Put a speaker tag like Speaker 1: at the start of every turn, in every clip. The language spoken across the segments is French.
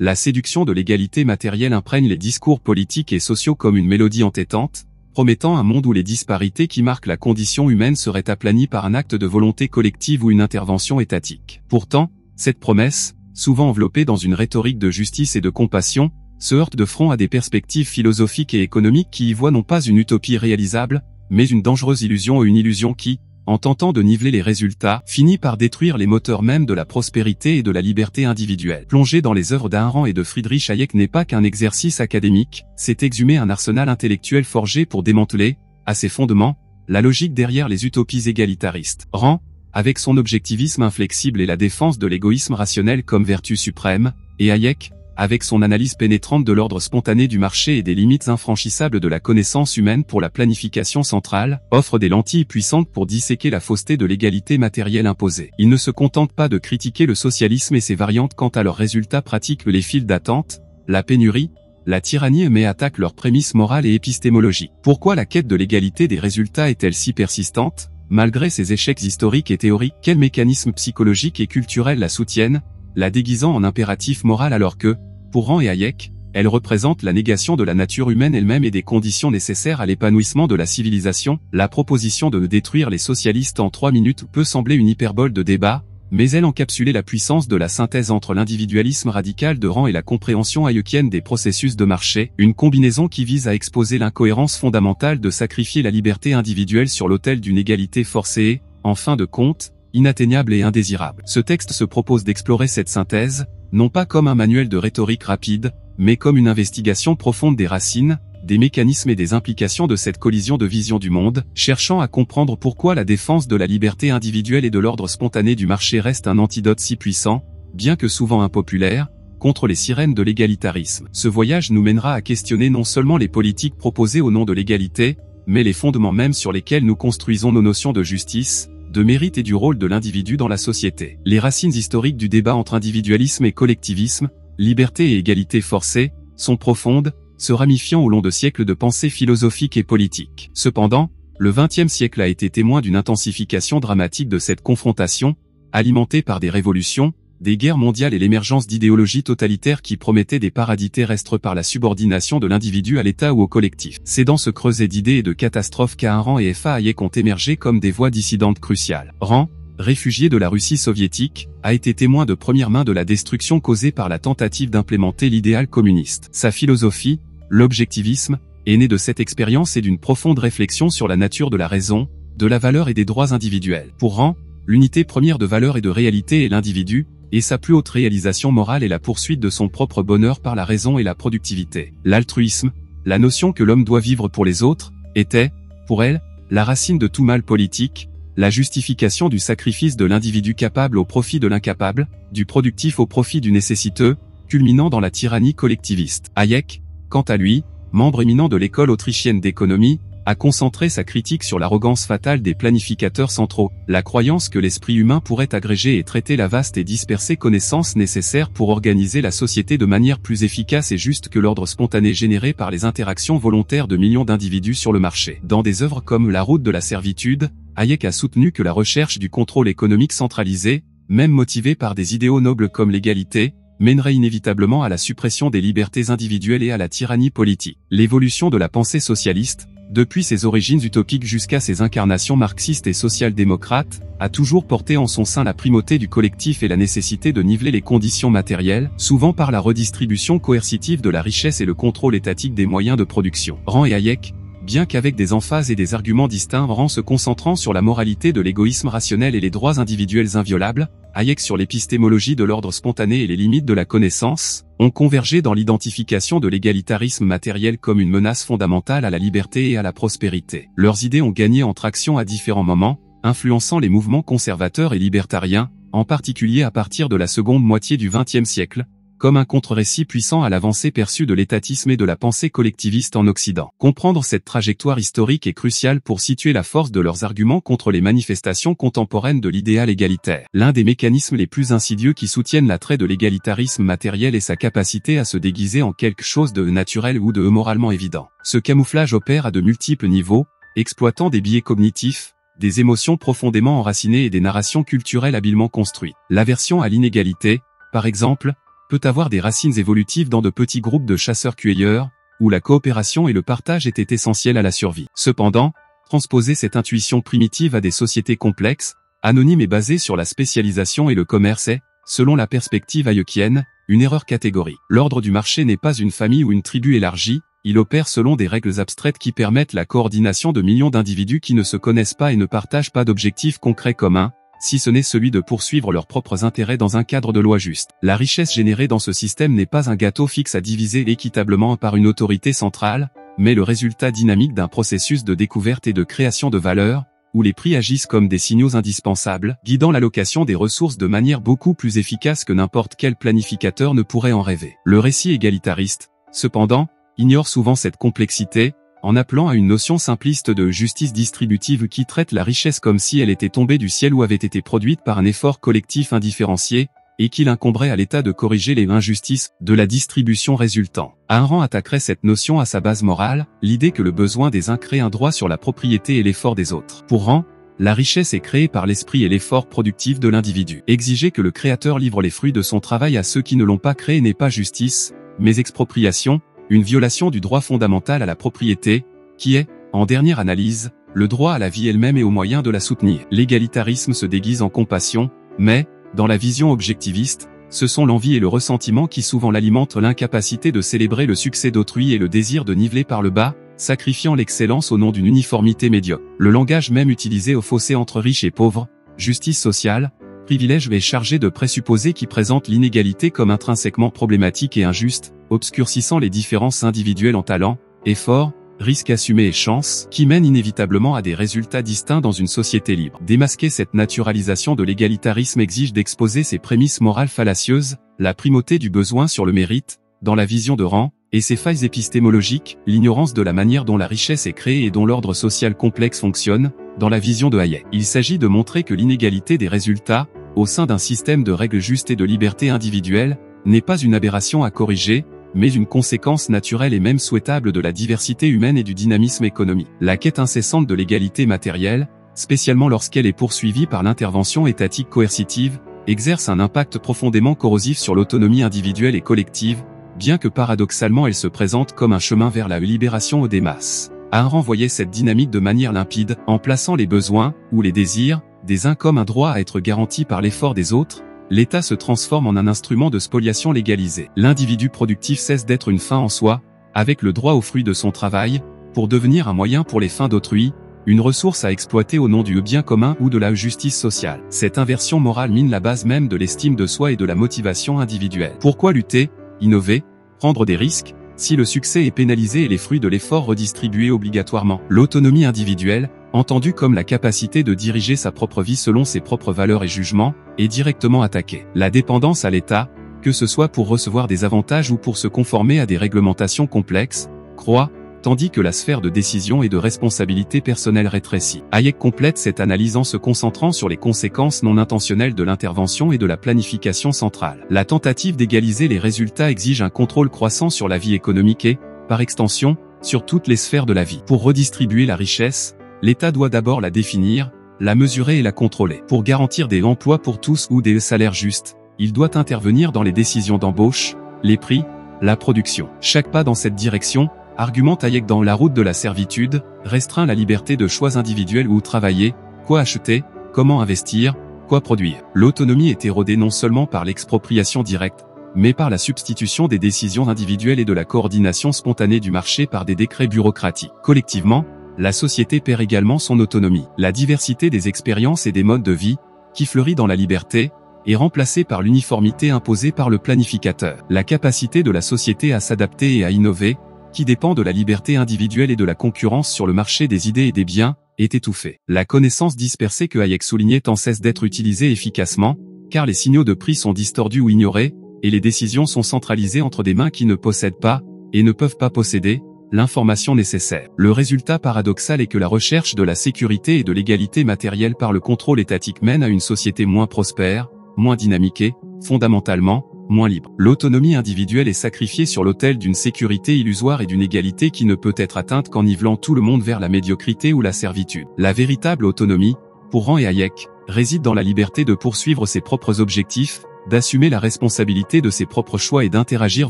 Speaker 1: la séduction de l'égalité matérielle imprègne les discours politiques et sociaux comme une mélodie entêtante, promettant un monde où les disparités qui marquent la condition humaine seraient aplanies par un acte de volonté collective ou une intervention étatique. Pourtant, cette promesse, souvent enveloppée dans une rhétorique de justice et de compassion, se heurte de front à des perspectives philosophiques et économiques qui y voient non pas une utopie réalisable, mais une dangereuse illusion ou une illusion qui, en tentant de niveler les résultats, finit par détruire les moteurs mêmes de la prospérité et de la liberté individuelle. Plonger dans les œuvres d'Ayn et de Friedrich Hayek n'est pas qu'un exercice académique, c'est exhumer un arsenal intellectuel forgé pour démanteler, à ses fondements, la logique derrière les utopies égalitaristes. Rand, avec son objectivisme inflexible et la défense de l'égoïsme rationnel comme vertu suprême, et Hayek, avec son analyse pénétrante de l'ordre spontané du marché et des limites infranchissables de la connaissance humaine pour la planification centrale, offre des lentilles puissantes pour disséquer la fausseté de l'égalité matérielle imposée. Il ne se contente pas de critiquer le socialisme et ses variantes quant à leurs résultats pratiques, les files d'attente, la pénurie, la tyrannie, mais attaque leurs prémices morales et épistémologiques. Pourquoi la quête de l'égalité des résultats est-elle si persistante, malgré ses échecs historiques et théoriques? Quels mécanismes psychologiques et culturels la soutiennent, la déguisant en impératif moral alors que, pour Rand et Hayek, elle représente la négation de la nature humaine elle-même et des conditions nécessaires à l'épanouissement de la civilisation? La proposition de détruire les socialistes en 3 minutes peut sembler une hyperbole de débat, mais elle encapsulait la puissance de la synthèse entre l'individualisme radical de Rand et la compréhension hayekienne des processus de marché, une combinaison qui vise à exposer l'incohérence fondamentale de sacrifier la liberté individuelle sur l'autel d'une égalité forcée et, en fin de compte, inatteignable et indésirable. Ce texte se propose d'explorer cette synthèse, non pas comme un manuel de rhétorique rapide, mais comme une investigation profonde des racines, des mécanismes et des implications de cette collision de vision du monde, cherchant à comprendre pourquoi la défense de la liberté individuelle et de l'ordre spontané du marché reste un antidote si puissant, bien que souvent impopulaire, contre les sirènes de l'égalitarisme. Ce voyage nous mènera à questionner non seulement les politiques proposées au nom de l'égalité, mais les fondements mêmes sur lesquels nous construisons nos notions de justice, de mérite et du rôle de l'individu dans la société. Les racines historiques du débat entre individualisme et collectivisme, liberté et égalité forcée, sont profondes, se ramifiant au long de siècles de pensée philosophique et politique. Cependant, le XXe siècle a été témoin d'une intensification dramatique de cette confrontation, alimentée par des révolutions, des guerres mondiales et l'émergence d'idéologies totalitaires qui promettaient des paradis terrestres par la subordination de l'individu à l'État ou au collectif. C'est dans ce creuset d'idées et de catastrophes qu'Ayn et F.A. Hayek ont émergé comme des voix dissidentes cruciales. Rand, réfugié de la Russie soviétique, a été témoin de première main de la destruction causée par la tentative d'implémenter l'idéal communiste. Sa philosophie, l'objectivisme, est née de cette expérience et d'une profonde réflexion sur la nature de la raison, de la valeur et des droits individuels. Pour Rand, l'unité première de valeur et de réalité est l'individu, et sa plus haute réalisation morale est la poursuite de son propre bonheur par la raison et la productivité. L'altruisme, la notion que l'homme doit vivre pour les autres, était, pour elle, la racine de tout mal politique, la justification du sacrifice de l'individu capable au profit de l'incapable, du productif au profit du nécessiteux, culminant dans la tyrannie collectiviste. Hayek, quant à lui, membre éminent de l'école autrichienne d'économie, a concentré sa critique sur l'arrogance fatale des planificateurs centraux, la croyance que l'esprit humain pourrait agréger et traiter la vaste et dispersée connaissance nécessaire pour organiser la société de manière plus efficace et juste que l'ordre spontané généré par les interactions volontaires de millions d'individus sur le marché. Dans des œuvres comme La route de la servitude, Hayek a soutenu que la recherche du contrôle économique centralisé, même motivée par des idéaux nobles comme l'égalité, mènerait inévitablement à la suppression des libertés individuelles et à la tyrannie politique. L'évolution de la pensée socialiste, depuis ses origines utopiques jusqu'à ses incarnations marxistes et social-démocrates, a toujours porté en son sein la primauté du collectif et la nécessité de niveler les conditions matérielles, souvent par la redistribution coercitive de la richesse et le contrôle étatique des moyens de production. Rand et Hayek, bien qu'avec des emphases et des arguments distincts, Rand se concentrant sur la moralité de l'égoïsme rationnel et les droits individuels inviolables, Hayek sur l'épistémologie de l'ordre spontané et les limites de la connaissance, ont convergé dans l'identification de l'égalitarisme matériel comme une menace fondamentale à la liberté et à la prospérité. Leurs idées ont gagné en traction à différents moments, influençant les mouvements conservateurs et libertariens, en particulier à partir de la seconde moitié du XXe siècle, comme un contre-récit puissant à l'avancée perçue de l'étatisme et de la pensée collectiviste en Occident. Comprendre cette trajectoire historique est crucial pour situer la force de leurs arguments contre les manifestations contemporaines de l'idéal égalitaire. L'un des mécanismes les plus insidieux qui soutiennent l'attrait de l'égalitarisme matériel est sa capacité à se déguiser en quelque chose de naturel ou de moralement évident. Ce camouflage opère à de multiples niveaux, exploitant des biais cognitifs, des émotions profondément enracinées et des narrations culturelles habilement construites. L'aversion à l'inégalité, par exemple, peut avoir des racines évolutives dans de petits groupes de chasseurs-cueilleurs, où la coopération et le partage étaient essentiels à la survie. Cependant, transposer cette intuition primitive à des sociétés complexes, anonymes et basées sur la spécialisation et le commerce est, selon la perspective hayekienne, une erreur catégorique. L'ordre du marché n'est pas une famille ou une tribu élargie, il opère selon des règles abstraites qui permettent la coordination de millions d'individus qui ne se connaissent pas et ne partagent pas d'objectifs concrets communs, si ce n'est celui de poursuivre leurs propres intérêts dans un cadre de loi juste. La richesse générée dans ce système n'est pas un gâteau fixe à diviser équitablement par une autorité centrale, mais le résultat dynamique d'un processus de découverte et de création de valeur, où les prix agissent comme des signaux indispensables, guidant l'allocation des ressources de manière beaucoup plus efficace que n'importe quel planificateur ne pourrait en rêver. Le récit égalitariste, cependant, ignore souvent cette complexité, en appelant à une notion simpliste de justice distributive qui traite la richesse comme si elle était tombée du ciel ou avait été produite par un effort collectif indifférencié, et qu'il incomberait à l'État de corriger les injustices de la distribution résultant. Arendt attaquerait cette notion à sa base morale, l'idée que le besoin des uns crée un droit sur la propriété et l'effort des autres. Pour Arendt, la richesse est créée par l'esprit et l'effort productif de l'individu. Exiger que le créateur livre les fruits de son travail à ceux qui ne l'ont pas créé n'est pas justice, mais expropriation, une violation du droit fondamental à la propriété, qui est, en dernière analyse, le droit à la vie elle-même et aux moyens de la soutenir. L'égalitarisme se déguise en compassion, mais, dans la vision objectiviste, ce sont l'envie et le ressentiment qui souvent l'alimentent, l'incapacité de célébrer le succès d'autrui et le désir de niveler par le bas, sacrifiant l'excellence au nom d'une uniformité médiocre. Le langage même utilisé au fossé entre riches et pauvres, justice sociale, privilège est chargé de présupposés qui présentent l'inégalité comme intrinsèquement problématique et injuste, obscurcissant les différences individuelles en talent, effort, risques assumés et chances, qui mènent inévitablement à des résultats distincts dans une société libre. Démasquer cette naturalisation de l'égalitarisme exige d'exposer ses prémices morales fallacieuses, la primauté du besoin sur le mérite, dans la vision de Rand, et ses failles épistémologiques, l'ignorance de la manière dont la richesse est créée et dont l'ordre social complexe fonctionne, dans la vision de Hayek. Il s'agit de montrer que l'inégalité des résultats, au sein d'un système de règles justes et de liberté individuelle, n'est pas une aberration à corriger, mais une conséquence naturelle et même souhaitable de la diversité humaine et du dynamisme économique. La quête incessante de l'égalité matérielle, spécialement lorsqu'elle est poursuivie par l'intervention étatique coercitive, exerce un impact profondément corrosif sur l'autonomie individuelle et collective, bien que paradoxalement elle se présente comme un chemin vers la libération des masses. Arendt voyait cette dynamique de manière limpide, en plaçant les besoins, ou les désirs, des uns comme un droit à être garanti par l'effort des autres, l'État se transforme en un instrument de spoliation légalisé. L'individu productif cesse d'être une fin en soi, avec le droit aux fruits de son travail, pour devenir un moyen pour les fins d'autrui, une ressource à exploiter au nom du bien commun ou de la justice sociale. Cette inversion morale mine la base même de l'estime de soi et de la motivation individuelle. Pourquoi lutter, innover, prendre des risques, si le succès est pénalisé et les fruits de l'effort redistribués obligatoirement? L'autonomie individuelle, entendue comme la capacité de diriger sa propre vie selon ses propres valeurs et jugements, est directement attaquée. La dépendance à l'État, que ce soit pour recevoir des avantages ou pour se conformer à des réglementations complexes, croît, tandis que la sphère de décision et de responsabilité personnelle rétrécit. Hayek complète cette analyse en se concentrant sur les conséquences non intentionnelles de l'intervention et de la planification centrale. La tentative d'égaliser les résultats exige un contrôle croissant sur la vie économique et, par extension, sur toutes les sphères de la vie. Pour redistribuer la richesse, l'État doit d'abord la définir, la mesurer et la contrôler. Pour garantir des emplois pour tous ou des salaires justes, il doit intervenir dans les décisions d'embauche, les prix, la production. Chaque pas dans cette direction, argumente Hayek dans La route de la servitude, restreint la liberté de choix individuels où travailler, quoi acheter, comment investir, quoi produire. L'autonomie est érodée non seulement par l'expropriation directe, mais par la substitution des décisions individuelles et de la coordination spontanée du marché par des décrets bureaucratiques. Collectivement, la société perd également son autonomie. La diversité des expériences et des modes de vie, qui fleurit dans la liberté, est remplacée par l'uniformité imposée par le planificateur. La capacité de la société à s'adapter et à innover, qui dépend de la liberté individuelle et de la concurrence sur le marché des idées et des biens, est étouffée. La connaissance dispersée que Hayek soulignait en cesse d'être utilisée efficacement, car les signaux de prix sont distordus ou ignorés, et les décisions sont centralisées entre des mains qui ne possèdent pas, et ne peuvent pas posséder, l'information nécessaire. Le résultat paradoxal est que la recherche de la sécurité et de l'égalité matérielle par le contrôle étatique mène à une société moins prospère, moins dynamique et, fondamentalement, moins libre. L'autonomie individuelle est sacrifiée sur l'autel d'une sécurité illusoire et d'une égalité qui ne peut être atteinte qu'en nivelant tout le monde vers la médiocrité ou la servitude. La véritable autonomie, pour Rand et Hayek, réside dans la liberté de poursuivre ses propres objectifs, d'assumer la responsabilité de ses propres choix et d'interagir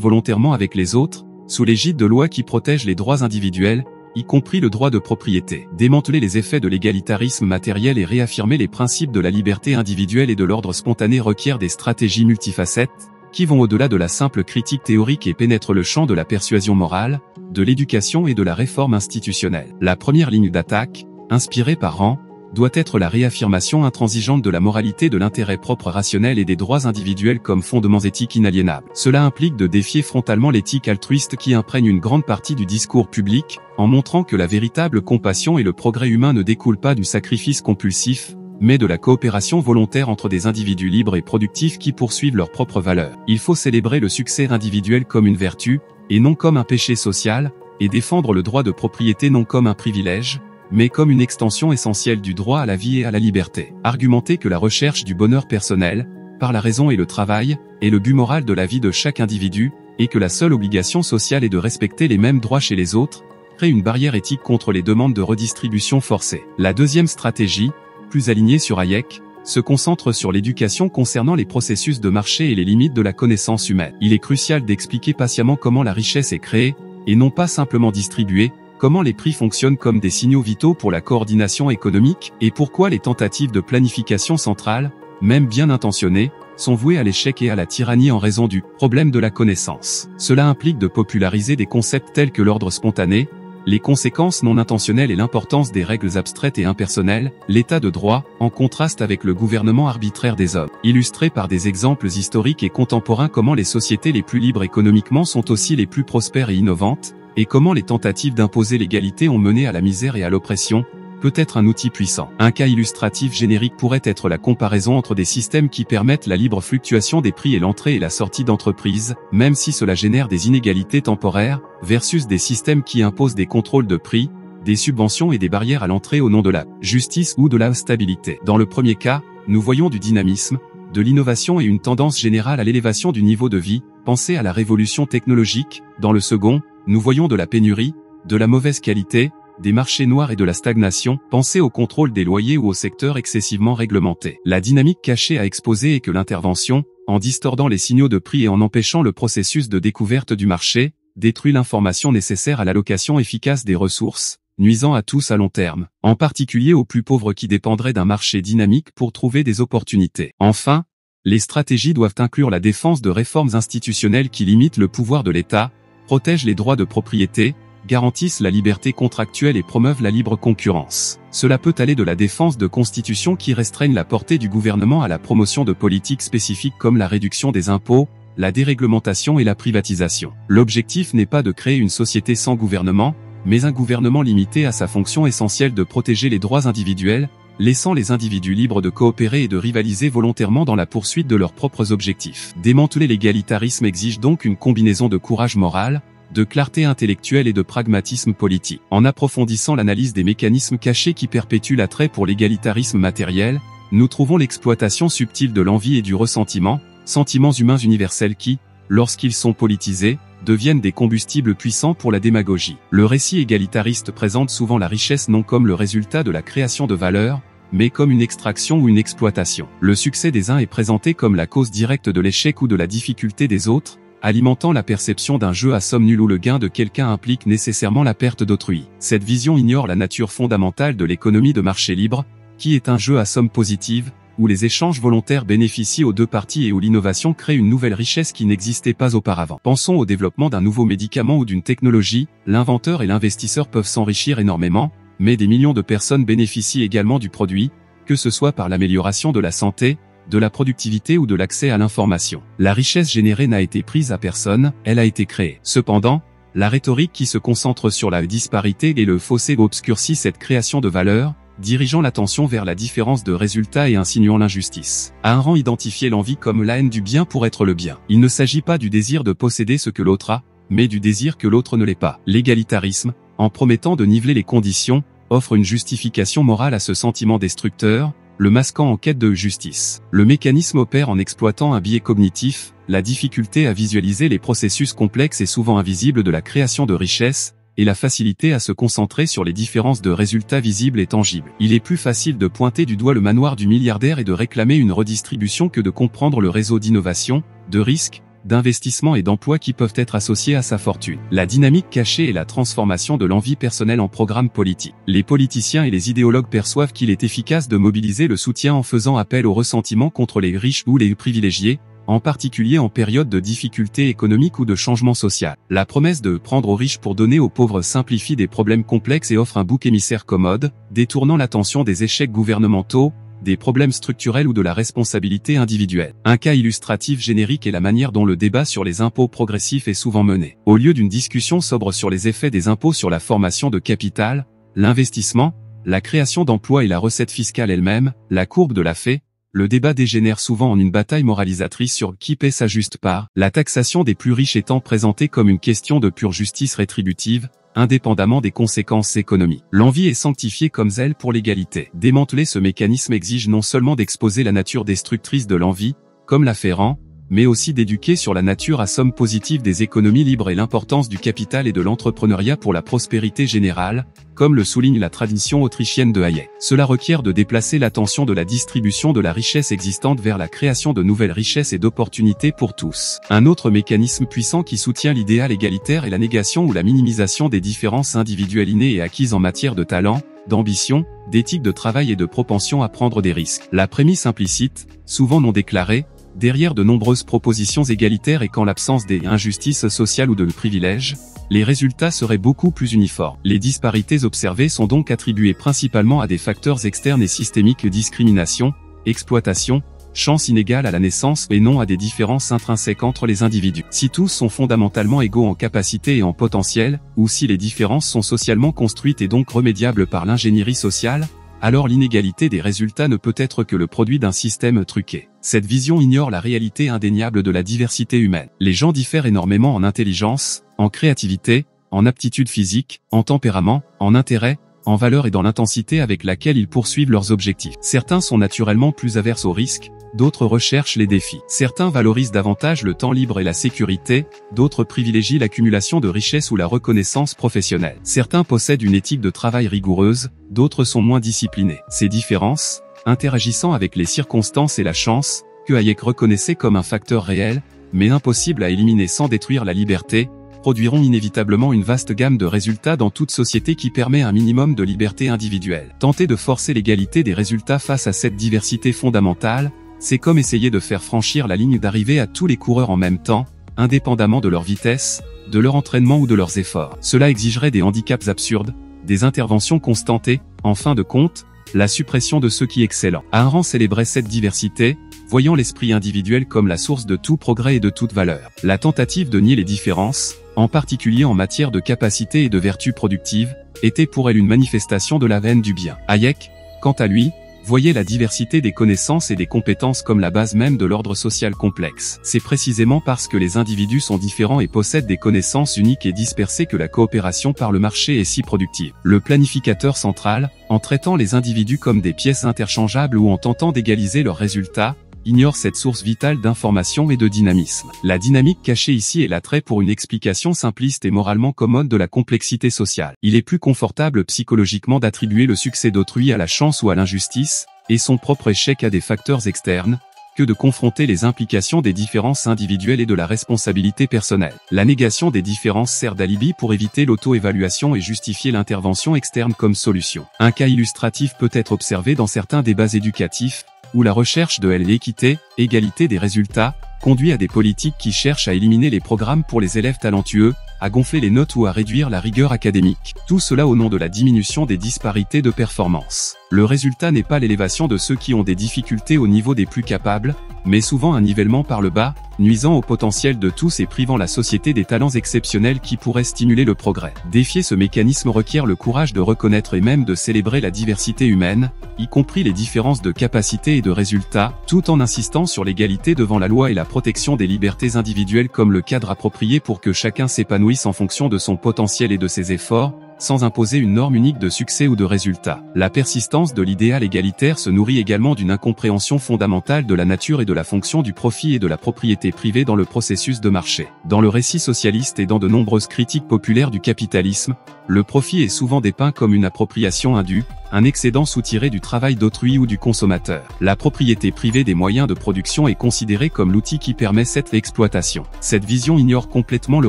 Speaker 1: volontairement avec les autres, sous l'égide de lois qui protègent les droits individuels, y compris le droit de propriété. Démanteler les effets de l'égalitarisme matériel et réaffirmer les principes de la liberté individuelle et de l'ordre spontané requiert des stratégies multifacettes, qui vont au-delà de la simple critique théorique et pénètrent le champ de la persuasion morale, de l'éducation et de la réforme institutionnelle. La première ligne d'attaque, inspirée par Rand, doit être la réaffirmation intransigeante de la moralité de l'intérêt propre rationnel et des droits individuels comme fondements éthiques inaliénables. Cela implique de défier frontalement l'éthique altruiste qui imprègne une grande partie du discours public, en montrant que la véritable compassion et le progrès humain ne découlent pas du sacrifice compulsif, mais de la coopération volontaire entre des individus libres et productifs qui poursuivent leurs propres valeurs. Il faut célébrer le succès individuel comme une vertu, et non comme un péché social, et défendre le droit de propriété non comme un privilège, mais comme une extension essentielle du droit à la vie et à la liberté. Argumenter que la recherche du bonheur personnel, par la raison et le travail, est le but moral de la vie de chaque individu, et que la seule obligation sociale est de respecter les mêmes droits chez les autres, crée une barrière éthique contre les demandes de redistribution forcée. La deuxième stratégie, plus alignée sur Hayek, se concentre sur l'éducation concernant les processus de marché et les limites de la connaissance humaine. Il est crucial d'expliquer patiemment comment la richesse est créée, et non pas simplement distribuée, comment les prix fonctionnent comme des signaux vitaux pour la coordination économique, et pourquoi les tentatives de planification centrale, même bien intentionnées, sont vouées à l'échec et à la tyrannie en raison du problème de la connaissance. Cela implique de populariser des concepts tels que l'ordre spontané, les conséquences non intentionnelles et l'importance des règles abstraites et impersonnelles, l'état de droit, en contraste avec le gouvernement arbitraire des hommes. Illustrer par des exemples historiques et contemporains comment les sociétés les plus libres économiquement sont aussi les plus prospères et innovantes, et comment les tentatives d'imposer l'égalité ont mené à la misère et à l'oppression, peut être un outil puissant. Un cas illustratif générique pourrait être la comparaison entre des systèmes qui permettent la libre fluctuation des prix et l'entrée et la sortie d'entreprises, même si cela génère des inégalités temporaires, versus des systèmes qui imposent des contrôles de prix, des subventions et des barrières à l'entrée au nom de la justice ou de la stabilité. Dans le premier cas, nous voyons du dynamisme, de l'innovation et une tendance générale à l'élévation du niveau de vie, pensez à la révolution technologique. Dans le second, nous voyons de la pénurie, de la mauvaise qualité, des marchés noirs et de la stagnation, pensez au contrôle des loyers ou au secteur excessivement réglementé. La dynamique cachée à exposer est que l'intervention, en distordant les signaux de prix et en empêchant le processus de découverte du marché, détruit l'information nécessaire à l'allocation efficace des ressources, nuisant à tous à long terme, en particulier aux plus pauvres qui dépendraient d'un marché dynamique pour trouver des opportunités. Enfin, les stratégies doivent inclure la défense de réformes institutionnelles qui limitent le pouvoir de l'État, protègent les droits de propriété, garantissent la liberté contractuelle et promeuvent la libre concurrence. Cela peut aller de la défense de constitutions qui restreignent la portée du gouvernement à la promotion de politiques spécifiques comme la réduction des impôts, la déréglementation et la privatisation. L'objectif n'est pas de créer une société sans gouvernement, mais un gouvernement limité à sa fonction essentielle de protéger les droits individuels, laissant les individus libres de coopérer et de rivaliser volontairement dans la poursuite de leurs propres objectifs. Démanteler l'égalitarisme exige donc une combinaison de courage moral, de clarté intellectuelle et de pragmatisme politique. En approfondissant l'analyse des mécanismes cachés qui perpétuent l'attrait pour l'égalitarisme matériel, nous trouvons l'exploitation subtile de l'envie et du ressentiment, sentiments humains universels qui, lorsqu'ils sont politisés, deviennent des combustibles puissants pour la démagogie. Le récit égalitariste présente souvent la richesse non comme le résultat de la création de valeur, mais comme une extraction ou une exploitation. Le succès des uns est présenté comme la cause directe de l'échec ou de la difficulté des autres, alimentant la perception d'un jeu à somme nulle où le gain de quelqu'un implique nécessairement la perte d'autrui. Cette vision ignore la nature fondamentale de l'économie de marché libre, qui est un jeu à somme positive, où les échanges volontaires bénéficient aux deux parties et où l'innovation crée une nouvelle richesse qui n'existait pas auparavant. Pensons au développement d'un nouveau médicament ou d'une technologie, l'inventeur et l'investisseur peuvent s'enrichir énormément, mais des millions de personnes bénéficient également du produit, que ce soit par l'amélioration de la santé, de la productivité ou de l'accès à l'information. La richesse générée n'a été prise à personne, elle a été créée. Cependant, la rhétorique qui se concentre sur la disparité et le fossé obscurcit cette création de valeur, dirigeant l'attention vers la différence de résultats et insinuant l'injustice. À un rang identifié l'envie comme la haine du bien pour être le bien. Il ne s'agit pas du désir de posséder ce que l'autre a, mais du désir que l'autre ne l'ait pas. L'égalitarisme, en promettant de niveler les conditions, offre une justification morale à ce sentiment destructeur, le masquant en quête de justice. Le mécanisme opère en exploitant un biais cognitif, la difficulté à visualiser les processus complexes et souvent invisibles de la création de richesse, et la facilité à se concentrer sur les différences de résultats visibles et tangibles. Il est plus facile de pointer du doigt le manoir du milliardaire et de réclamer une redistribution que de comprendre le réseau d'innovation, de risques, d'investissement et d'emploi qui peuvent être associés à sa fortune. La dynamique cachée est la transformation de l'envie personnelle en programme politique. Les politiciens et les idéologues perçoivent qu'il est efficace de mobiliser le soutien en faisant appel au ressentiment contre les riches ou les privilégiés, en particulier en période de difficultés économiques ou de changement social. La promesse de prendre aux riches pour donner aux pauvres simplifie des problèmes complexes et offre un bouc émissaire commode, détournant l'attention des échecs gouvernementaux, des problèmes structurels ou de la responsabilité individuelle. Un cas illustratif générique est la manière dont le débat sur les impôts progressifs est souvent mené. Au lieu d'une discussion sobre sur les effets des impôts sur la formation de capital, l'investissement, la création d'emplois et la recette fiscale elle-même, la courbe de la fée, le débat dégénère souvent en une bataille moralisatrice sur qui paie sa juste part, la taxation des plus riches étant présentée comme une question de pure justice rétributive, indépendamment des conséquences économiques. L'envie est sanctifiée comme zèle pour l'égalité. Démanteler ce mécanisme exige non seulement d'exposer la nature destructrice de l'envie, comme l'a fait Rand, mais aussi d'éduquer sur la nature à somme positive des économies libres et l'importance du capital et de l'entrepreneuriat pour la prospérité générale, comme le souligne la tradition autrichienne de Hayek. Cela requiert de déplacer l'attention de la distribution de la richesse existante vers la création de nouvelles richesses et d'opportunités pour tous. Un autre mécanisme puissant qui soutient l'idéal égalitaire est la négation ou la minimisation des différences individuelles innées et acquises en matière de talent, d'ambition, d'éthique de travail et de propension à prendre des risques. La prémisse implicite, souvent non déclarée, derrière de nombreuses propositions égalitaires et qu'en l'absence des injustices sociales ou de privilèges, les résultats seraient beaucoup plus uniformes. Les disparités observées sont donc attribuées principalement à des facteurs externes et systémiques: discrimination, exploitation, chance inégale à la naissance et non à des différences intrinsèques entre les individus. Si tous sont fondamentalement égaux en capacité et en potentiel, ou si les différences sont socialement construites et donc remédiables par l'ingénierie sociale, alors l'inégalité des résultats ne peut être que le produit d'un système truqué. Cette vision ignore la réalité indéniable de la diversité humaine. Les gens diffèrent énormément en intelligence, en créativité, en aptitude physique, en tempérament, en intérêt, en valeur et dans l'intensité avec laquelle ils poursuivent leurs objectifs. Certains sont naturellement plus averses aux risques, d'autres recherchent les défis. Certains valorisent davantage le temps libre et la sécurité, d'autres privilégient l'accumulation de richesses ou la reconnaissance professionnelle. Certains possèdent une éthique de travail rigoureuse, d'autres sont moins disciplinés. Ces différences, interagissant avec les circonstances et la chance, que Hayek reconnaissait comme un facteur réel, mais impossible à éliminer sans détruire la liberté, produiront inévitablement une vaste gamme de résultats dans toute société qui permet un minimum de liberté individuelle. Tenter de forcer l'égalité des résultats face à cette diversité fondamentale, c'est comme essayer de faire franchir la ligne d'arrivée à tous les coureurs en même temps, indépendamment de leur vitesse, de leur entraînement ou de leurs efforts. Cela exigerait des handicaps absurdes, des interventions constantes et, en fin de compte, la suppression de ceux qui excellent. Ayn célébrait cette diversité, voyant l'esprit individuel comme la source de tout progrès et de toute valeur. La tentative de nier les différences, en particulier en matière de capacité et de vertu productive, était pour elle une manifestation de la haine du bien. Hayek, quant à lui, voyait la diversité des connaissances et des compétences comme la base même de l'ordre social complexe. C'est précisément parce que les individus sont différents et possèdent des connaissances uniques et dispersées que la coopération par le marché est si productive. Le planificateur central, en traitant les individus comme des pièces interchangeables ou en tentant d'égaliser leurs résultats, ignore cette source vitale d'information et de dynamisme. La dynamique cachée ici est l'attrait pour une explication simpliste et moralement commode de la complexité sociale. Il est plus confortable psychologiquement d'attribuer le succès d'autrui à la chance ou à l'injustice, et son propre échec à des facteurs externes, que de confronter les implications des différences individuelles et de la responsabilité personnelle. La négation des différences sert d'alibi pour éviter l'auto-évaluation et justifier l'intervention externe comme solution. Un cas illustratif peut être observé dans certains débats éducatifs, où la recherche de l'équité, égalité des résultats, conduit à des politiques qui cherchent à éliminer les programmes pour les élèves talentueux, à gonfler les notes ou à réduire la rigueur académique. Tout cela au nom de la diminution des disparités de performance. Le résultat n'est pas l'élévation de ceux qui ont des difficultés au niveau des plus capables, mais souvent un nivellement par le bas, nuisant au potentiel de tous et privant la société des talents exceptionnels qui pourraient stimuler le progrès. Défier ce mécanisme requiert le courage de reconnaître et même de célébrer la diversité humaine, y compris les différences de capacités et de résultats, tout en insistant sur l'égalité devant la loi et la protection des libertés individuelles comme le cadre approprié pour que chacun s'épanouisse en fonction de son potentiel et de ses efforts, sans imposer une norme unique de succès ou de résultat. La persistance de l'idéal égalitaire se nourrit également d'une incompréhension fondamentale de la nature et de la fonction du profit et de la propriété privée dans le processus de marché. Dans le récit socialiste et dans de nombreuses critiques populaires du capitalisme, le profit est souvent dépeint comme une appropriation indue, un excédent soutiré du travail d'autrui ou du consommateur. La propriété privée des moyens de production est considérée comme l'outil qui permet cette exploitation. Cette vision ignore complètement le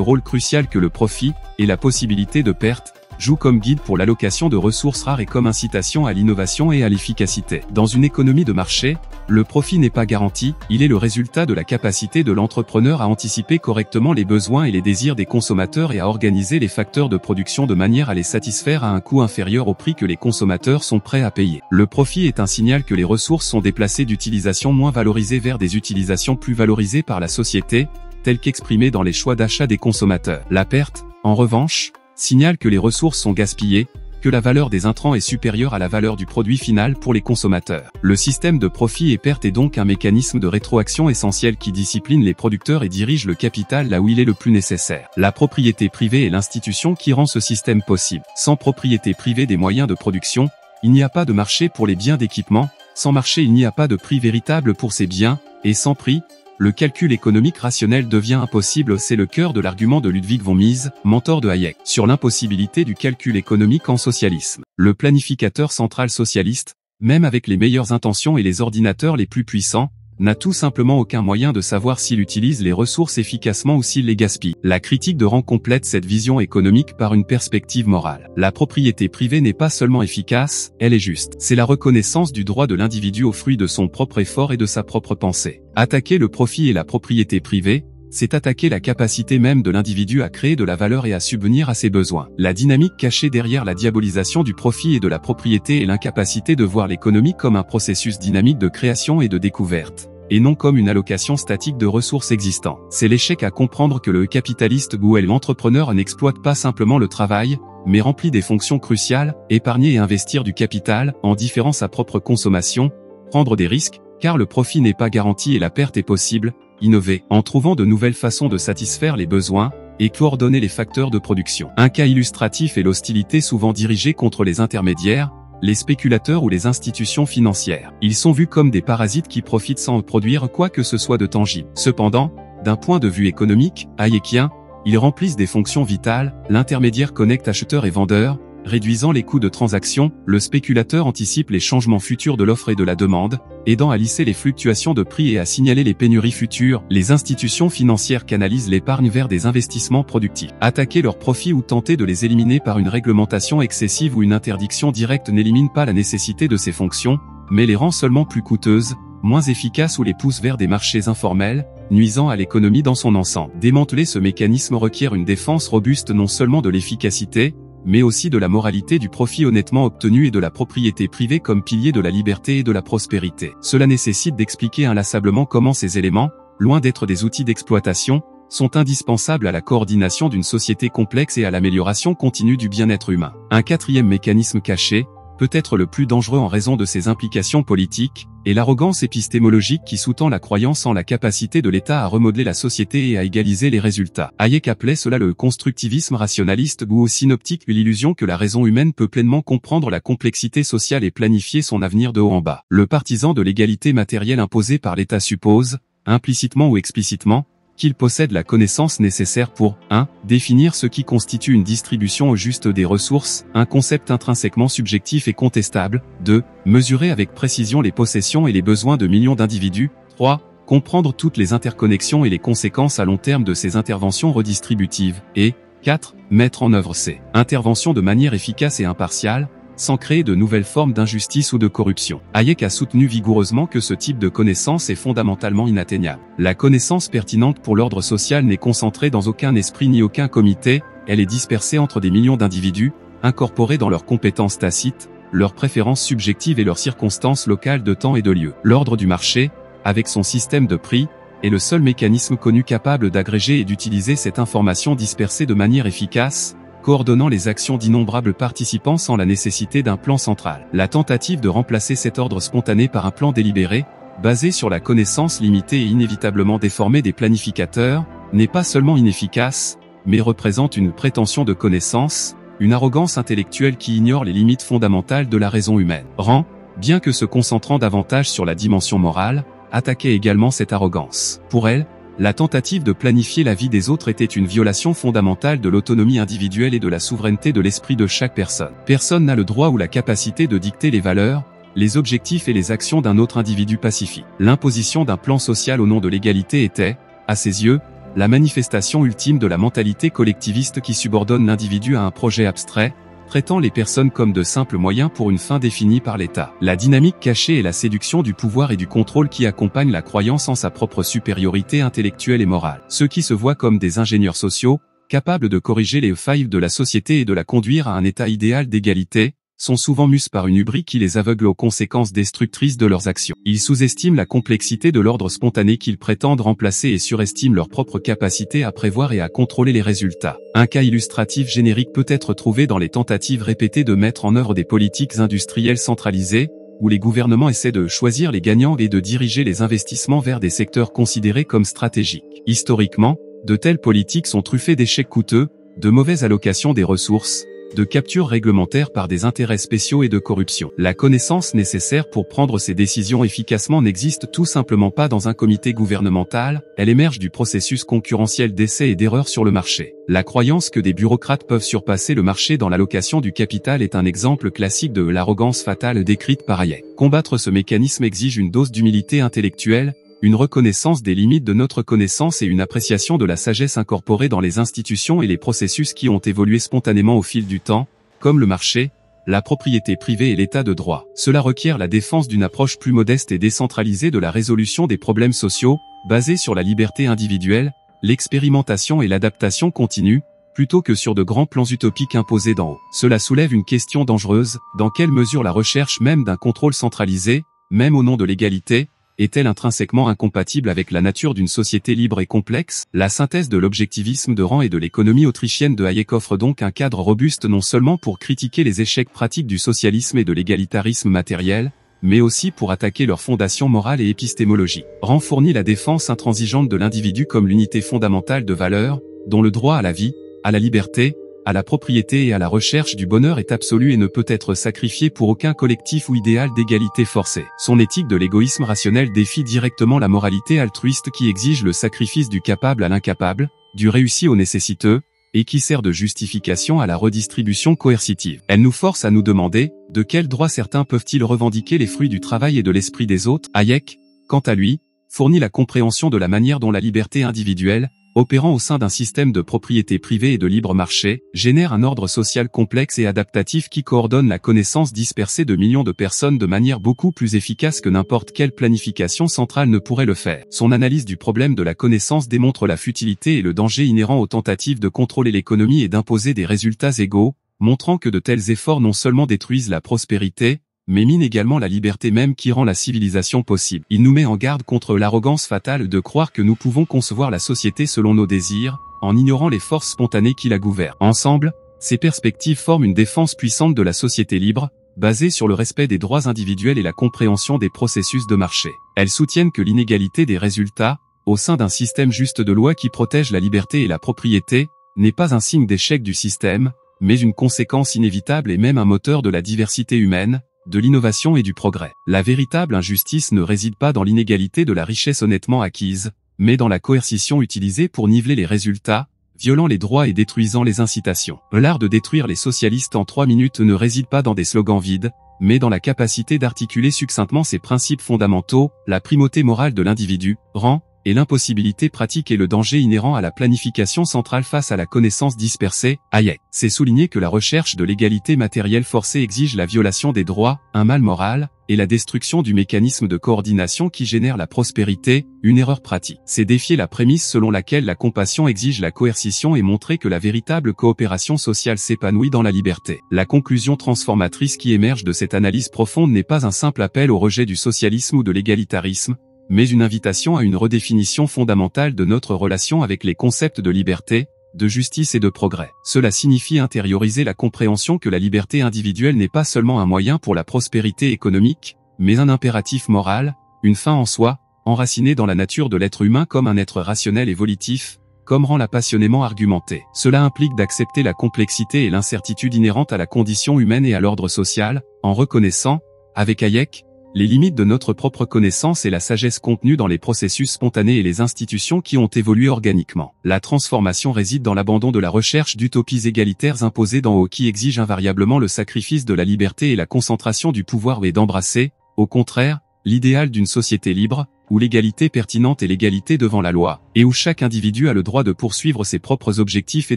Speaker 1: rôle crucial que le profit, et la possibilité de perte, joue comme guide pour l'allocation de ressources rares et comme incitation à l'innovation et à l'efficacité. Dans une économie de marché, le profit n'est pas garanti, il est le résultat de la capacité de l'entrepreneur à anticiper correctement les besoins et les désirs des consommateurs et à organiser les facteurs de production de manière à les satisfaire à un coût inférieur au prix que les consommateurs sont prêts à payer. Le profit est un signal que les ressources sont déplacées d'utilisations moins valorisées vers des utilisations plus valorisées par la société, telles qu'exprimées dans les choix d'achat des consommateurs. La perte, en revanche, signale que les ressources sont gaspillées, que la valeur des intrants est supérieure à la valeur du produit final pour les consommateurs. Le système de profit et perte est donc un mécanisme de rétroaction essentiel qui discipline les producteurs et dirige le capital là où il est le plus nécessaire. La propriété privée est l'institution qui rend ce système possible. Sans propriété privée des moyens de production, il n'y a pas de marché pour les biens d'équipement, sans marché il n'y a pas de prix véritable pour ces biens, et sans prix, le calcul économique rationnel devient impossible. C'est le cœur de l'argument de Ludwig von Mises, mentor de Hayek, sur l'impossibilité du calcul économique en socialisme. Le planificateur central socialiste, même avec les meilleures intentions et les ordinateurs les plus puissants, n'a tout simplement aucun moyen de savoir s'il utilise les ressources efficacement ou s'il les gaspille. La critique de Rand complète cette vision économique par une perspective morale. La propriété privée n'est pas seulement efficace, elle est juste. C'est la reconnaissance du droit de l'individu au fruit de son propre effort et de sa propre pensée. Attaquer le profit et la propriété privée, c'est attaquer la capacité même de l'individu à créer de la valeur et à subvenir à ses besoins. La dynamique cachée derrière la diabolisation du profit et de la propriété est l'incapacité de voir l'économie comme un processus dynamique de création et de découverte, et non comme une allocation statique de ressources existantes. C'est l'échec à comprendre que le capitaliste ou l'entrepreneur n'exploite pas simplement le travail, mais remplit des fonctions cruciales, épargner et investir du capital, en différant sa propre consommation, prendre des risques, car le profit n'est pas garanti et la perte est possible, innover, en trouvant de nouvelles façons de satisfaire les besoins, et coordonner les facteurs de production. Un cas illustratif est l'hostilité souvent dirigée contre les intermédiaires, les spéculateurs ou les institutions financières. Ils sont vus comme des parasites qui profitent sans produire quoi que ce soit de tangible. Cependant, d'un point de vue économique, hayekien, ils remplissent des fonctions vitales. L'intermédiaire connecte acheteurs et vendeurs, réduisant les coûts de transaction. Le spéculateur anticipe les changements futurs de l'offre et de la demande, aidant à lisser les fluctuations de prix et à signaler les pénuries futures. Les institutions financières canalisent l'épargne vers des investissements productifs. Attaquer leurs profits ou tenter de les éliminer par une réglementation excessive ou une interdiction directe n'élimine pas la nécessité de ces fonctions, mais les rend seulement plus coûteuses, moins efficaces ou les pousse vers des marchés informels, nuisant à l'économie dans son ensemble. Démanteler ce mécanisme requiert une défense robuste non seulement de l'efficacité, mais aussi de la moralité du profit honnêtement obtenu et de la propriété privée comme pilier de la liberté et de la prospérité. Cela nécessite d'expliquer inlassablement comment ces éléments, loin d'être des outils d'exploitation, sont indispensables à la coordination d'une société complexe et à l'amélioration continue du bien-être humain. Un quatrième mécanisme caché, peut-être le plus dangereux en raison de ses implications politiques, est l'arrogance épistémologique qui sous-tend la croyance en la capacité de l'État à remodeler la société et à égaliser les résultats. Hayek appelait cela le constructivisme rationaliste ou synoptique, l'illusion que la raison humaine peut pleinement comprendre la complexité sociale et planifier son avenir de haut en bas. Le partisan de l'égalité matérielle imposée par l'État suppose, implicitement ou explicitement, qu'il possède la connaissance nécessaire pour 1. Définir ce qui constitue une distribution juste des ressources, un concept intrinsèquement subjectif et contestable. 2. Mesurer avec précision les possessions et les besoins de millions d'individus. 3. Comprendre toutes les interconnexions et les conséquences à long terme de ces interventions redistributives. Et 4. Mettre en œuvre ces interventions de manière efficace et impartiale, sans créer de nouvelles formes d'injustice ou de corruption. Hayek a soutenu vigoureusement que ce type de connaissance est fondamentalement inatteignable. La connaissance pertinente pour l'ordre social n'est concentrée dans aucun esprit ni aucun comité, elle est dispersée entre des millions d'individus, incorporés dans leurs compétences tacites, leurs préférences subjectives et leurs circonstances locales de temps et de lieu. L'ordre du marché, avec son système de prix, est le seul mécanisme connu capable d'agréger et d'utiliser cette information dispersée de manière efficace, coordonnant les actions d'innombrables participants sans la nécessité d'un plan central. La tentative de remplacer cet ordre spontané par un plan délibéré, basé sur la connaissance limitée et inévitablement déformée des planificateurs, n'est pas seulement inefficace, mais représente une prétention de connaissance, une arrogance intellectuelle qui ignore les limites fondamentales de la raison humaine. Rand, bien que se concentrant davantage sur la dimension morale, attaquait également cette arrogance. Pour elle, la tentative de planifier la vie des autres était une violation fondamentale de l'autonomie individuelle et de la souveraineté de l'esprit de chaque personne. Personne n'a le droit ou la capacité de dicter les valeurs, les objectifs et les actions d'un autre individu pacifique. L'imposition d'un plan social au nom de l'égalité était, à ses yeux, la manifestation ultime de la mentalité collectiviste qui subordonne l'individu à un projet abstrait, traitant les personnes comme de simples moyens pour une fin définie par l'État. La dynamique cachée est la séduction du pouvoir et du contrôle qui accompagne la croyance en sa propre supériorité intellectuelle et morale. Ceux qui se voient comme des ingénieurs sociaux, capables de corriger les failles de la société et de la conduire à un état idéal d'égalité, sont souvent mus par une hubris qui les aveugle aux conséquences destructrices de leurs actions. Ils sous-estiment la complexité de l'ordre spontané qu'ils prétendent remplacer et surestiment leur propre capacité à prévoir et à contrôler les résultats. Un cas illustratif générique peut être trouvé dans les tentatives répétées de mettre en œuvre des politiques industrielles centralisées, où les gouvernements essaient de choisir les gagnants et de diriger les investissements vers des secteurs considérés comme stratégiques. Historiquement, de telles politiques sont truffées d'échecs coûteux, de mauvaise allocation des ressources, de capture réglementaire par des intérêts spéciaux et de corruption. La connaissance nécessaire pour prendre ces décisions efficacement n'existe tout simplement pas dans un comité gouvernemental, elle émerge du processus concurrentiel d'essais et d'erreurs sur le marché. La croyance que des bureaucrates peuvent surpasser le marché dans l'allocation du capital est un exemple classique de l'arrogance fatale décrite par Hayek. Combattre ce mécanisme exige une dose d'humilité intellectuelle, une reconnaissance des limites de notre connaissance et une appréciation de la sagesse incorporée dans les institutions et les processus qui ont évolué spontanément au fil du temps, comme le marché, la propriété privée et l'état de droit. Cela requiert la défense d'une approche plus modeste et décentralisée de la résolution des problèmes sociaux, basée sur la liberté individuelle, l'expérimentation et l'adaptation continue, plutôt que sur de grands plans utopiques imposés d'en haut. Cela soulève une question dangereuse, dans quelle mesure la recherche même d'un contrôle centralisé, même au nom de l'égalité, est-elle intrinsèquement incompatible avec la nature d'une société libre et complexe? La synthèse de l'objectivisme de Rand et de l'économie autrichienne de Hayek offre donc un cadre robuste non seulement pour critiquer les échecs pratiques du socialisme et de l'égalitarisme matériel, mais aussi pour attaquer leurs fondations morales et épistémologiques. Rand fournit la défense intransigeante de l'individu comme l'unité fondamentale de valeurs, dont le droit à la vie, à la liberté, à la propriété et à la recherche du bonheur est absolu et ne peut être sacrifié pour aucun collectif ou idéal d'égalité forcée. Son éthique de l'égoïsme rationnel défie directement la moralité altruiste qui exige le sacrifice du capable à l'incapable, du réussi au nécessiteux, et qui sert de justification à la redistribution coercitive. Elle nous force à nous demander, de quel droit certains peuvent-ils revendiquer les fruits du travail et de l'esprit des autres? Hayek, quant à lui, fournit la compréhension de la manière dont la liberté individuelle, opérant au sein d'un système de propriété privée et de libre marché, génère un ordre social complexe et adaptatif qui coordonne la connaissance dispersée de millions de personnes de manière beaucoup plus efficace que n'importe quelle planification centrale ne pourrait le faire. Son analyse du problème de la connaissance démontre la futilité et le danger inhérent aux tentatives de contrôler l'économie et d'imposer des résultats égaux, montrant que de tels efforts non seulement détruisent la prospérité, mais mine également la liberté même qui rend la civilisation possible. Il nous met en garde contre l'arrogance fatale de croire que nous pouvons concevoir la société selon nos désirs, en ignorant les forces spontanées qui la gouvernent. Ensemble, ces perspectives forment une défense puissante de la société libre, basée sur le respect des droits individuels et la compréhension des processus de marché. Elles soutiennent que l'inégalité des résultats, au sein d'un système juste de loi qui protège la liberté et la propriété, n'est pas un signe d'échec du système, mais une conséquence inévitable et même un moteur de la diversité humaine, de l'innovation et du progrès. La véritable injustice ne réside pas dans l'inégalité de la richesse honnêtement acquise, mais dans la coercition utilisée pour niveler les résultats, violant les droits et détruisant les incitations. L'art de détruire les socialistes en 3 minutes ne réside pas dans des slogans vides, mais dans la capacité d'articuler succinctement ses principes fondamentaux, la primauté morale de l'individu, Rand, et l'impossibilité pratique et le danger inhérent à la planification centrale face à la connaissance dispersée, Hayek. C'est souligner que la recherche de l'égalité matérielle forcée exige la violation des droits, un mal moral, et la destruction du mécanisme de coordination qui génère la prospérité, une erreur pratique. C'est défier la prémisse selon laquelle la compassion exige la coercition et montrer que la véritable coopération sociale s'épanouit dans la liberté. La conclusion transformatrice qui émerge de cette analyse profonde n'est pas un simple appel au rejet du socialisme ou de l'égalitarisme, mais une invitation à une redéfinition fondamentale de notre relation avec les concepts de liberté, de justice et de progrès. Cela signifie intérioriser la compréhension que la liberté individuelle n'est pas seulement un moyen pour la prospérité économique, mais un impératif moral, une fin en soi, enracinée dans la nature de l'être humain comme un être rationnel et volitif, comme Rand l'a passionnément argumenté. Cela implique d'accepter la complexité et l'incertitude inhérentes à la condition humaine et à l'ordre social, en reconnaissant, avec Hayek, les limites de notre propre connaissance et la sagesse contenue dans les processus spontanés et les institutions qui ont évolué organiquement. La transformation réside dans l'abandon de la recherche d'utopies égalitaires imposées d'en haut qui exigent invariablement le sacrifice de la liberté et la concentration du pouvoir et d'embrasser, au contraire, l'idéal d'une société libre, où l'égalité pertinente est l'égalité devant la loi, et où chaque individu a le droit de poursuivre ses propres objectifs et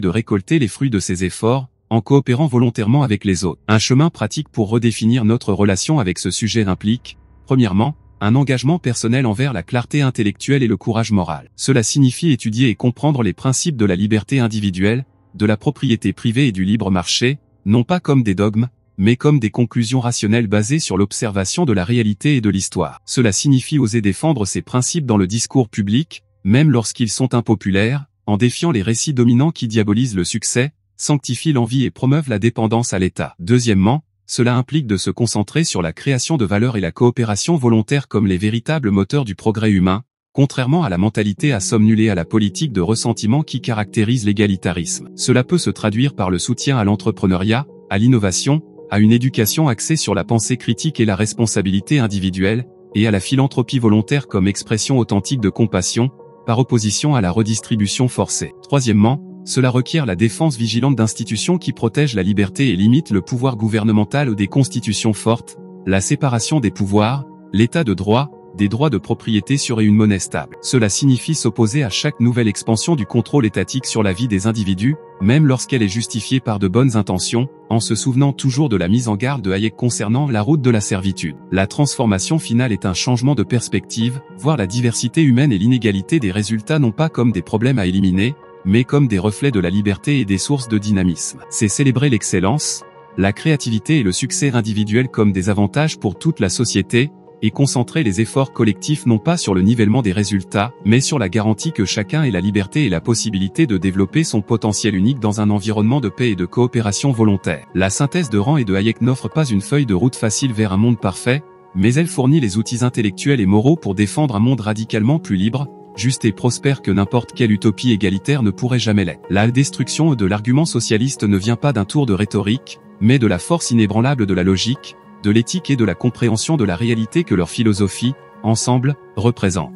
Speaker 1: de récolter les fruits de ses efforts, en coopérant volontairement avec les autres. Un chemin pratique pour redéfinir notre relation avec ce sujet implique, premièrement, un engagement personnel envers la clarté intellectuelle et le courage moral. Cela signifie étudier et comprendre les principes de la liberté individuelle, de la propriété privée et du libre marché, non pas comme des dogmes, mais comme des conclusions rationnelles basées sur l'observation de la réalité et de l'histoire. Cela signifie oser défendre ces principes dans le discours public, même lorsqu'ils sont impopulaires, en défiant les récits dominants qui diabolisent le succès, sanctifient l'envie et promeuvent la dépendance à l'État. Deuxièmement, cela implique de se concentrer sur la création de valeur et la coopération volontaire comme les véritables moteurs du progrès humain, contrairement à la mentalité à somme nulle et à la politique de ressentiment qui caractérise l'égalitarisme. Cela peut se traduire par le soutien à l'entrepreneuriat, à l'innovation, à une éducation axée sur la pensée critique et la responsabilité individuelle, et à la philanthropie volontaire comme expression authentique de compassion, par opposition à la redistribution forcée. Troisièmement, cela requiert la défense vigilante d'institutions qui protègent la liberté et limitent le pouvoir gouvernemental ou des constitutions fortes, la séparation des pouvoirs, l'état de droit, des droits de propriété sur une monnaie stable. Cela signifie s'opposer à chaque nouvelle expansion du contrôle étatique sur la vie des individus, même lorsqu'elle est justifiée par de bonnes intentions, en se souvenant toujours de la mise en garde de Hayek concernant la route de la servitude. La transformation finale est un changement de perspective, voir la diversité humaine et l'inégalité des résultats non pas comme des problèmes à éliminer, mais comme des reflets de la liberté et des sources de dynamisme. C'est célébrer l'excellence, la créativité et le succès individuel comme des avantages pour toute la société, et concentrer les efforts collectifs non pas sur le nivellement des résultats, mais sur la garantie que chacun ait la liberté et la possibilité de développer son potentiel unique dans un environnement de paix et de coopération volontaire. La synthèse de Rand et de Hayek n'offre pas une feuille de route facile vers un monde parfait, mais elle fournit les outils intellectuels et moraux pour défendre un monde radicalement plus libre, juste et prospère que n'importe quelle utopie égalitaire ne pourrait jamais l'être. La destruction de l'argument socialiste ne vient pas d'un tour de rhétorique, mais de la force inébranlable de la logique, de l'éthique et de la compréhension de la réalité que leur philosophie, ensemble, représente.